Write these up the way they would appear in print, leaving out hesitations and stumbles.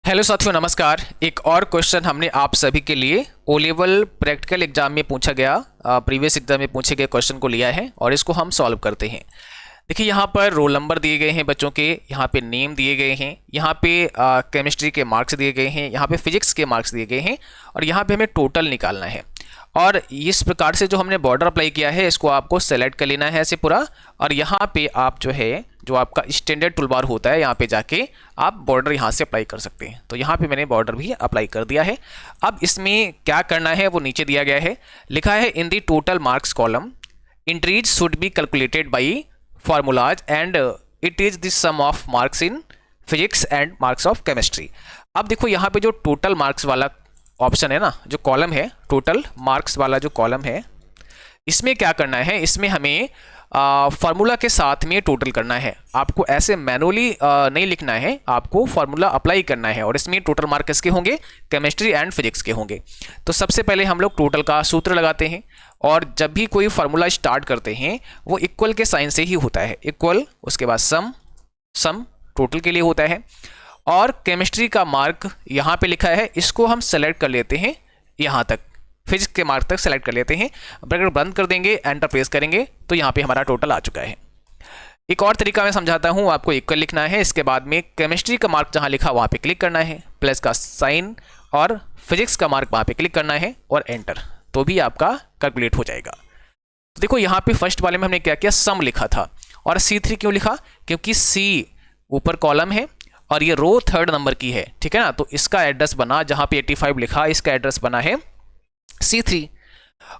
Hello साथियों, नमस्कार। एक और क्वेश्चन हमने आप सभी के लिए ओ लेवल प्रैक्टिकल एग्जाम में पूछा गया, प्रीवियस एग्जाम में पूछे गए क्वेश्चन को लिया है और इसको हम सॉल्व करते हैं। देखिए, यहाँ पर रोल नंबर दिए गए हैं बच्चों के, यहाँ पे नेम दिए गए हैं, यहाँ पे केमिस्ट्री के मार्क्स दिए गए हैं, यहाँ पे फिजिक्स के मार्क्स दिए गए हैं और यहाँ पे हमें टोटल निकालना है। और इस प्रकार से जो हमने बॉर्डर अप्लाई किया है इसको आपको सेलेक्ट कर लेना है ऐसे पूरा। और यहाँ पे आप जो है, जो आपका स्टैंडर्ड टूल बार होता है, यहाँ पे जाके आप बॉर्डर यहाँ से अप्लाई कर सकते हैं। तो यहाँ पे मैंने बॉर्डर भी अप्लाई कर दिया है। अब इसमें क्या करना है वो नीचे दिया गया है, लिखा है in the total marks column entries should be calculated by formulas and it is the sum of marks in physics and marks of chemistry. अब देखो, यहाँ पे जो टोटल मार्क्स वाला ऑप्शन है ना, जो कॉलम है, टोटल मार्क्स वाला जो कॉलम है, इसमें क्या करना है, इसमें हमें फार्मूला के साथ में टोटल करना है। आपको ऐसे मैनुअली नहीं लिखना है, आपको फार्मूला अप्लाई करना है और इसमें टोटल मार्क किसके होंगे, केमिस्ट्री एंड फिजिक्स के होंगे। तो सबसे पहले हम लोग टोटल का सूत्र लगाते हैं और जब भी कोई फार्मूला स्टार्ट करते हैं वो इक्वल के साइन से ही होता है। इक्वल, उसके बाद सम टोटल के लिए होता है। और केमिस्ट्री का मार्क यहाँ पे लिखा है, इसको हम सेलेक्ट कर लेते हैं यहाँ तक, फिजिक्स के मार्क तक सेलेक्ट कर लेते हैं। ब्रैकेट बंद कर देंगे, एंटर प्रेस करेंगे तो यहाँ पे हमारा टोटल आ चुका है। एक और तरीका मैं समझाता हूँ, आपको इक्वल लिखना है, इसके बाद में केमिस्ट्री का मार्क जहाँ लिखा वहाँ पे क्लिक करना है, प्लस का साइन, और फिजिक्स का मार्क वहाँ पे क्लिक करना है और एंटर, तो भी आपका कैलकुलेट हो जाएगा। तो देखो, यहाँ पे फर्स्ट वाले में हमने क्या किया, सम लिखा था। और C3 क्यों लिखा, क्योंकि C ऊपर कॉलम है और ये रो थर्ड नंबर की है, ठीक है ना। तो इसका एड्रेस बना, जहाँ पे 85 लिखा, इसका एड्रेस बना है C3।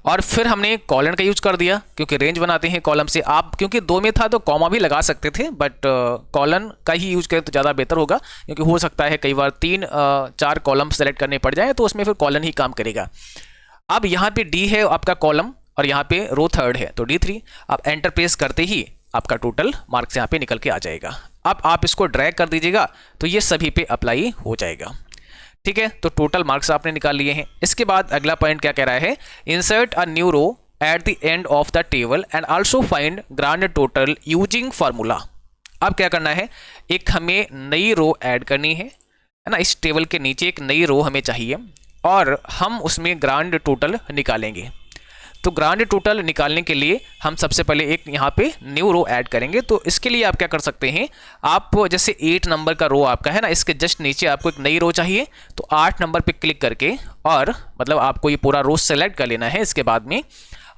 और फिर हमने कॉलन का यूज कर दिया, क्योंकि रेंज बनाते हैं कॉलम से। आप क्योंकि दो में था तो कॉमा भी लगा सकते थे, बट कॉलन का ही यूज करें तो ज़्यादा बेहतर होगा, क्योंकि हो सकता है कई बार 3-4 कॉलम सेलेक्ट करने पड़ जाए, तो उसमें फिर कॉलन ही काम करेगा। अब यहाँ पे D है आपका कॉलम और यहाँ पे रो थर्ड है, तो D3। आप एंटर प्रेस करते ही आपका टोटल मार्क्स यहाँ पे निकल के आ जाएगा। अब आप इसको ड्रैग कर दीजिएगा तो ये सभी पे अप्लाई हो जाएगा, ठीक है। तो टोटल मार्क्स आपने निकाल लिए हैं। इसके बाद अगला पॉइंट क्या कह रहा है, insert a new row at the end of the table and also find grand total using formula. अब क्या करना है, एक हमें नई रो ऐड करनी है ना, इस टेबल के नीचे एक नई रो हमें चाहिए और हम उसमें ग्रांड टोटल निकालेंगे। तो ग्रांड टोटल निकालने के लिए हम सबसे पहले एक यहाँ पे न्यू रो ऐड करेंगे। तो इसके लिए आप क्या कर सकते हैं, आप जैसे 8 नंबर का रो आपका है ना, इसके जस्ट नीचे आपको एक नई रो चाहिए, तो 8 नंबर पे क्लिक करके, और मतलब आपको ये पूरा रो सेलेक्ट कर लेना है। इसके बाद में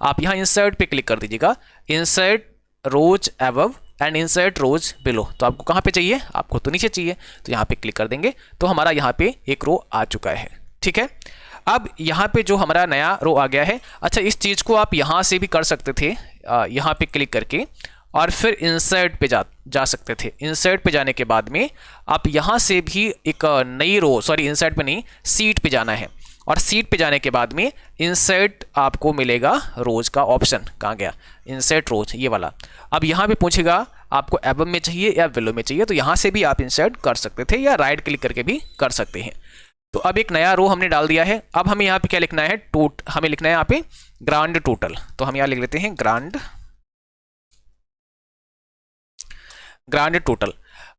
आप यहाँ इंसर्ट पे क्लिक कर दीजिएगा, insert rows above and insert rows below. तो आपको कहाँ पे चाहिए, आपको तो नीचे चाहिए, तो यहाँ पे क्लिक कर देंगे तो हमारा यहाँ पे एक रो आ चुका है, ठीक है। अब यहाँ पे जो हमारा नया रो आ गया है। अच्छा, इस चीज़ को आप यहाँ से भी कर सकते थे, यहाँ पे क्लिक करके और फिर इंसर्ट पे जा सकते थे। इंसर्ट पे जाने के बाद में आप यहाँ से भी एक नई रो, सॉरी इंसर्ट पे नहीं, सीट पे जाना है और सीट पे जाने के बाद में इंसर्ट आपको मिलेगा रोज का ऑप्शन। कहाँ गया, इंसर्ट रोज, ये वाला। अब यहाँ पे पूछेगा आपको एबव में चाहिए या बिलो में चाहिए, तो यहाँ से भी आप इंसर्ट कर सकते थे या राइट क्लिक करके भी कर सकते हैं। तो अब एक नया रो हमने डाल दिया है। अब हमें यहाँ पे क्या लिखना है, हमें लिखना है यहाँ पे ग्रांड टोटल। तो हम यहाँ लिख लेते हैं ग्रांड टोटल।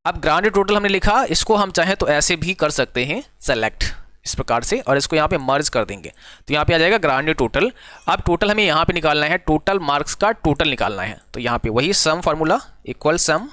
अब ग्रांड टोटल हमने लिखा, इसको हम चाहें तो ऐसे भी कर सकते हैं, सेलेक्ट इस प्रकार से, और इसको यहाँ पे मर्ज कर देंगे तो यहाँ पे आ जाएगा ग्रांड टोटल। अब टोटल हमें यहाँ पे निकालना है, टोटल मार्क्स का टोटल निकालना है। तो यहाँ पे वही सम फार्मूला, इक्वल सम,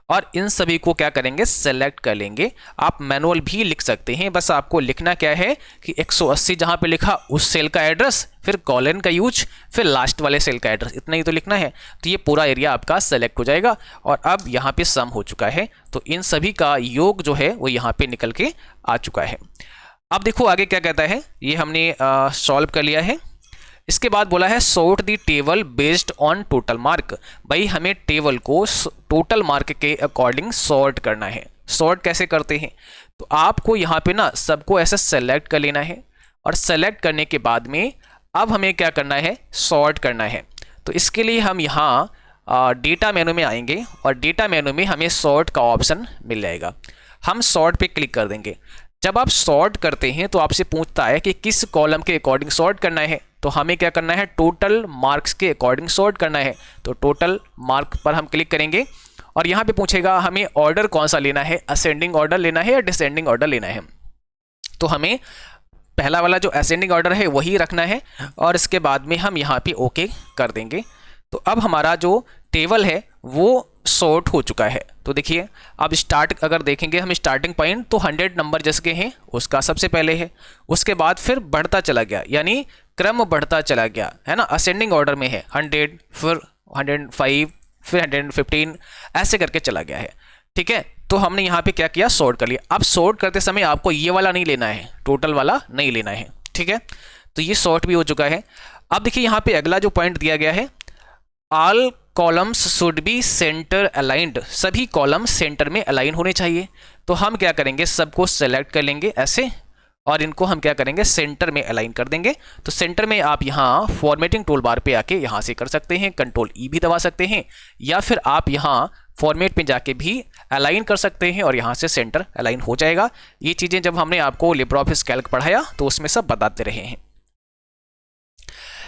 और इन सभी को क्या करेंगे, सेलेक्ट कर लेंगे। आप मैनुअल भी लिख सकते हैं, बस आपको लिखना क्या है कि 180 जहाँ पे लिखा उस सेल का एड्रेस, फिर कॉलन का यूज, फिर लास्ट वाले सेल का एड्रेस, इतना ही तो लिखना है। तो ये पूरा एरिया आपका सेलेक्ट हो जाएगा और अब यहाँ पे सम हो चुका है। तो इन सभी का योग जो है वो यहाँ पे निकल के आ चुका है। अब देखो आगे क्या कहता है, ये हमने सॉल्व कर लिया है। इसके बाद बोला है sort the table based on total mark. भाई हमें टेबल को टोटल मार्क के अकॉर्डिंग सॉर्ट करना है। सॉर्ट कैसे करते हैं, तो आपको यहाँ पे ना सबको ऐसे सेलेक्ट कर लेना है और सेलेक्ट करने के बाद में अब हमें क्या करना है, सॉर्ट करना है। तो इसके लिए हम यहाँ डेटा मेनू में आएंगे और डेटा मेनू में हमें सॉर्ट का ऑप्शन मिल जाएगा। हम सॉर्ट पे क्लिक कर देंगे। जब आप सॉर्ट करते हैं तो आपसे पूछता है कि किस कॉलम के अकॉर्डिंग सॉर्ट करना है, तो हमें क्या करना है, टोटल मार्क्स के अकॉर्डिंग सॉर्ट करना है। तो टोटल मार्क पर हम क्लिक करेंगे और यहाँ पे पूछेगा हमें ऑर्डर कौन सा लेना है, असेंडिंग ऑर्डर लेना है या डिसेंडिंग ऑर्डर लेना है। तो हमें पहला वाला जो असेंडिंग ऑर्डर है वही रखना है और इसके बाद में हम यहाँ पे ओके कर देंगे। तो अब हमारा जो टेबल है वो सॉर्ट हो चुका है। तो देखिए अब स्टार्ट अगर देखेंगे हम स्टार्टिंग पॉइंट तो 100 नंबर जिसके हैं उसका सबसे पहले है, उसके बाद फिर बढ़ता चला गया यानी क्रम बढ़ता चला गया है ना, असेंडिंग ऑर्डर में है 100 फिर 105 फिर 115 ऐसे करके चला गया है। ठीक है, तो हमने यहाँ पे क्या किया, सॉर्ट कर लिया। अब सॉर्ट करते समय आपको ये वाला नहीं लेना है, टोटल वाला नहीं लेना है। ठीक है, तो ये सॉर्ट भी हो चुका है। अब देखिए यहाँ पे अगला जो पॉइंट दिया गया है, all columns should be centre aligned, सभी कॉलम सेंटर में अलाइन होने चाहिए। तो हम क्या करेंगे, सबको सेलेक्ट कर लेंगे ऐसे और इनको हम क्या करेंगे, सेंटर में अलाइन कर देंगे। तो सेंटर में आप यहाँ फॉर्मेटिंग टूल बार पे आके यहाँ से कर सकते हैं, कंट्रोल ई भी दबा सकते हैं, या फिर आप यहाँ फॉर्मेट में जाके भी अलाइन कर सकते हैं और यहाँ से सेंटर अलाइन हो जाएगा। ये चीज़ें जब हमने आपको लिब्रे ऑफिस कैल्क पढ़ाया तो उसमें सब बताते रहे हैं।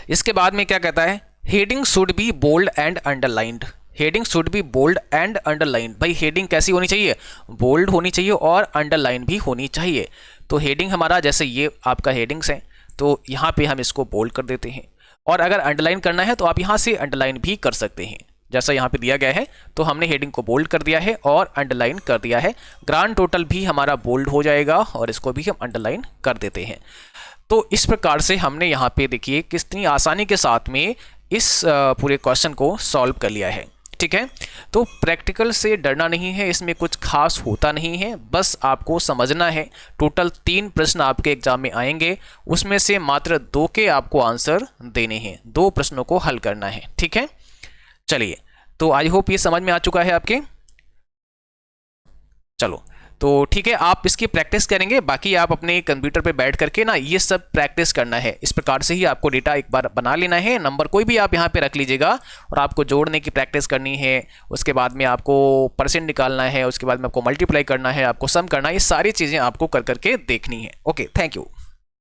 इसके बाद में क्या कहता है, heading should be bold and underlined, heading should be bold and underline. भाई हेडिंग कैसी होनी चाहिए, बोल्ड होनी चाहिए और अंडरलाइन भी होनी चाहिए। तो हेडिंग हमारा जैसे ये आपका हेडिंग्स है तो यहाँ पे हम इसको बोल्ड कर देते हैं, और अगर अंडरलाइन करना है तो आप यहाँ से अंडरलाइन भी कर सकते हैं जैसा यहाँ पे दिया गया है। तो हमने हेडिंग को बोल्ड कर दिया है और अंडरलाइन कर दिया है। ग्रांड टोटल भी हमारा बोल्ड हो जाएगा और इसको भी हम अंडरलाइन कर देते हैं। तो इस प्रकार से हमने यहाँ पे देखिए कितनी आसानी के साथ में इस पूरे क्वेश्चन को सॉल्व कर लिया है। ठीक है, तो प्रैक्टिकल से डरना नहीं है, इसमें कुछ खास होता नहीं है, बस आपको समझना है। टोटल 3 प्रश्न आपके एग्जाम में आएंगे, उसमें से मात्र 2 के आपको आंसर देने हैं, 2 प्रश्नों को हल करना है। ठीक है, चलिए, तो आई होप ये समझ में आ चुका है आपके। चलो तो ठीक है, आप इसकी प्रैक्टिस करेंगे, बाकी आप अपने कंप्यूटर पे बैठ करके ना ये सब प्रैक्टिस करना है। इस प्रकार से ही आपको डेटा एक बार बना लेना है, नंबर कोई भी आप यहाँ पे रख लीजिएगा और आपको जोड़ने की प्रैक्टिस करनी है, उसके बाद में आपको परसेंट निकालना है, उसके बाद में आपको मल्टीप्लाई करना है, आपको सम करना है, ये सारी चीज़ें आपको कर करके देखनी है। Okay, thank you.